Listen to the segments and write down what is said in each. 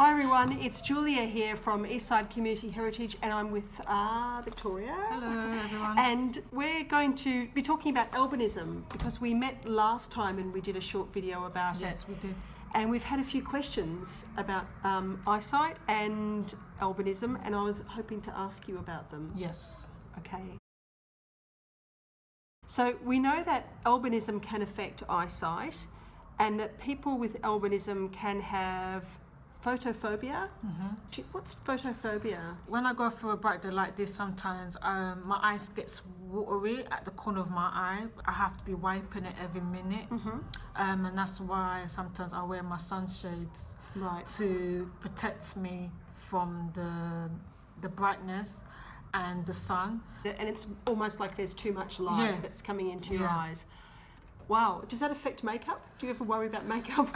Hi everyone, it's Julia here from Eastside Community Heritage and I'm with Victoria. Hello everyone. And we're going to be talking about albinism because we met last time and we did a short video about it. Yes, we did. And we've had a few questions about eyesight and albinism and I was hoping to ask you about them. Yes. Okay. So we know that albinism can affect eyesight and that people with albinism can have photophobia. Mm-hmm. What's photophobia? When I go through a bright day like this, sometimes my eyes gets watery at the corner of my eye. I have to be wiping it every minute, and that's why sometimes I wear my sunshades to protect me from the brightness and the sun. And it's almost like there's too much light that's coming into your eyes. Wow, does that affect makeup? Do you ever worry about makeup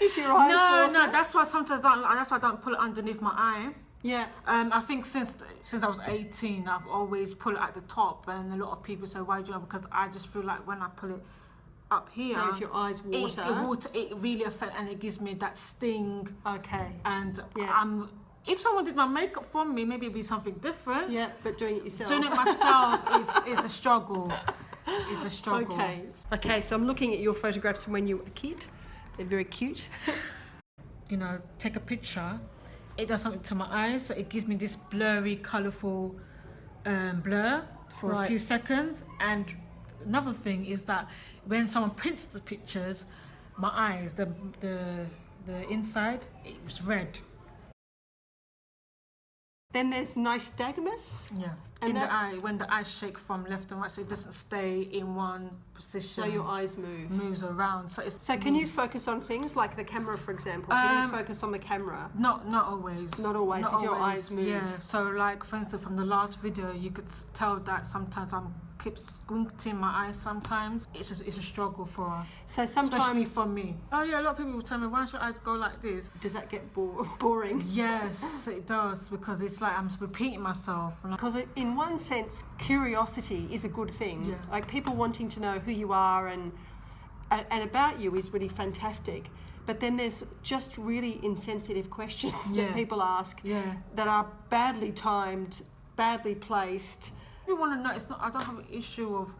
if your eyes water? No, that's why sometimes I don't pull it underneath my eye. Yeah. I think since I was 18, I've always put it at the top, and a lot of people say, why do you know? Because I just feel like when I put it up here, so if your eyes water, it really affects, and it gives me that sting. Okay. And if someone did my makeup for me, maybe it'd be something different. Yeah, but doing it yourself. Doing it myself is a struggle. It's a struggle. Okay, so I'm looking at your photographs from when you were a kid. They're very cute. You know, take a picture, it does something to my eyes, so it gives me this blurry, colourful blur for a few seconds. And another thing is that when someone prints the pictures, my eyes, the inside, it's red. Then there's nystagmus. Yeah. And the eye, when the eyes shake from left and right, so it doesn't stay in one position. So your eyes move. Moves around. So can you focus on things like the camera, for example? Can you focus on the camera? Not always. Not always. As your eyes move. Yeah. So like for instance, from the last video, you could tell that sometimes I'm keep squinting my eyes. Sometimes it's a struggle for us. So sometimes, especially for me. Oh yeah, a lot of people will tell me, why should your eyes go like this? Does that get boring? Yes, it does, because it's like I'm repeating myself. Because in one sense, curiosity is a good thing. Yeah. Like people wanting to know who you are and about you is really fantastic. But then there's just really insensitive questions that people ask that are badly timed, badly placed. You want to know, it's not. I don't have an issue of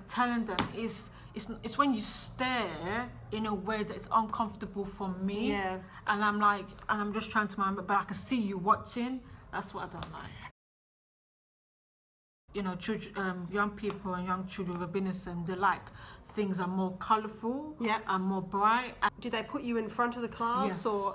telling them. It's when you stare in a way that it's uncomfortable for me. Yeah. And I'm just trying to remember, but I can see you watching. That's what I don't like. You know, young people and young children with albinism, they like things are more colourful and more bright. Did they put you in front of the class? Yes. Or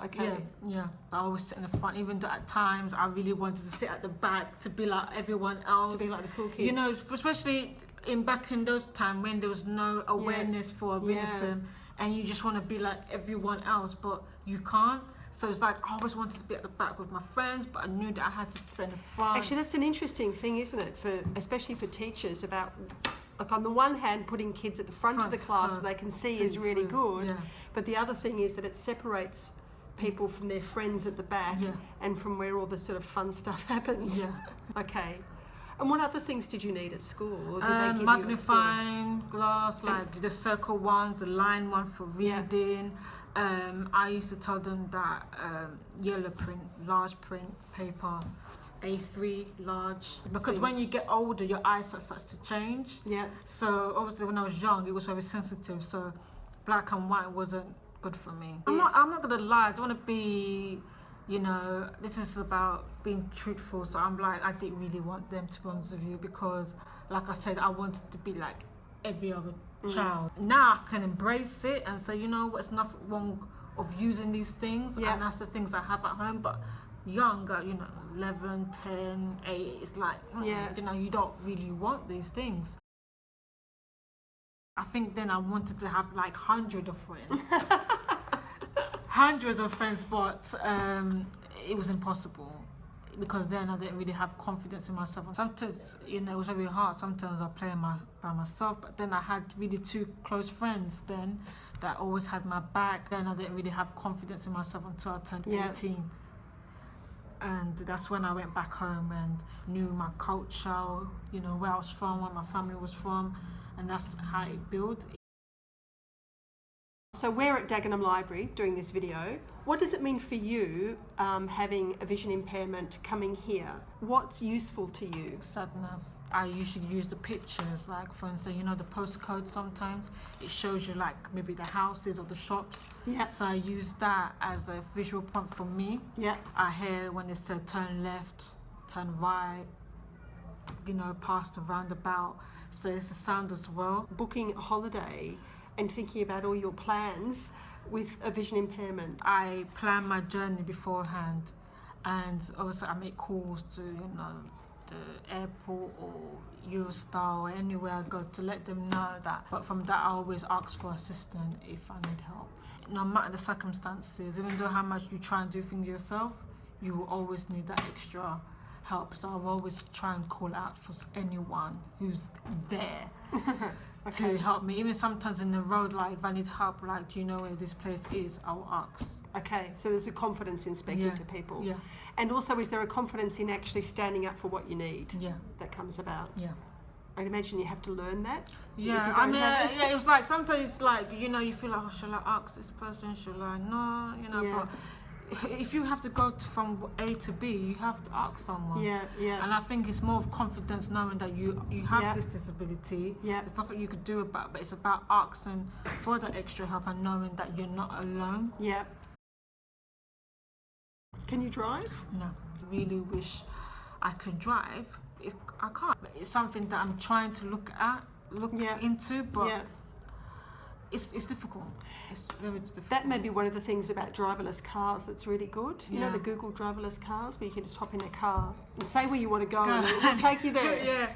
Yeah. I always sit in the front, even though at times I really wanted to sit at the back to be like everyone else. To be like the cool kids. You know, especially back in those times when there was no awareness for albinism, and you just want to be like everyone else, but you can't. So it's like I always wanted to be at the back with my friends, but I knew that I had to sit in the front. Actually, that's an interesting thing, isn't it? Especially for teachers, about like on the one hand, putting kids at the front of the class so they can see is really good. Yeah. But the other thing is that it separates people from their friends at the back and from where all the sort of fun stuff happens. Yeah. Okay. And what other things did you need at school? Or did they give magnifying glass, like the circle one, the line one for reading. I used to tell them that yellow print, large print paper, A3 large, because when you get older your eyesight starts to change. Yeah. So obviously when I was young it was very sensitive, so black and white wasn't good for me. I'm not gonna lie, I don't want to be, you know, this is about being truthful, so I'm like, I didn't really want them, to be honest with you, because like I said, I wanted to be like every other child. Now I can embrace it and say, you know what, it's nothing wrong of using these things, and that's the things I have at home. But younger, you know, 11, 10, 8, it's like, you know, you don't really want these things. I think then I wanted to have like hundreds of friends. Hundreds of friends, but it was impossible, because then I didn't really have confidence in myself. And sometimes, you know, it was very hard. Sometimes I play by myself, but then I had really 2 close friends then that always had my back. Then I didn't really have confidence in myself until I turned 18. And that's when I went back home and knew my culture, you know, where I was from, where my family was from, and that's how it built. So we're at Dagenham Library doing this video. What does it mean for you having a vision impairment coming here? What's useful to you? Sat nav. I usually use the pictures, like for instance, you know, the postcode sometimes, it shows you like maybe the houses or the shops. Yeah. So I use that as a visual point for me. Yeah. I hear when it said turn left, turn right, you know, past the roundabout. So it's a sound as well. Booking a holiday and thinking about all your plans with a vision impairment. I plan my journey beforehand, and obviously I make calls to, you know, the airport or Eurostar or anywhere I go to let them know that. But from that, I always ask for assistance if I need help. No matter the circumstances, even though how much you try and do things yourself, you will always need that extra help. So I'll always try and call out for anyone who's there to help me. Even sometimes in the road, like if I need help, like, do you know where this place is? I'll ask. Okay, so there's a confidence in speaking to people. Yeah. And also, is there a confidence in actually standing up for what you need? Yeah. That comes about. Yeah. I'd imagine you have to learn that. Yeah, I mean, yeah, it was like sometimes it's like, you know, you feel like, oh, shall I ask this person? Shall I? No, you know, but if you have to go from A to B, you have to ask someone. Yeah, yeah. And I think it's more of confidence knowing that you have this disability. Yeah. There's nothing you could do about it, but it's about asking for that extra help and knowing that you're not alone. Yeah. Can you drive? No. I really wish I could drive. I can't. It's something that I'm trying to look into, but it's difficult. It's very difficult. That may be one of the things about driverless cars that's really good. You know, the Google driverless cars, where you can just hop in a car and say where you want to go and it'll take you there. Yeah.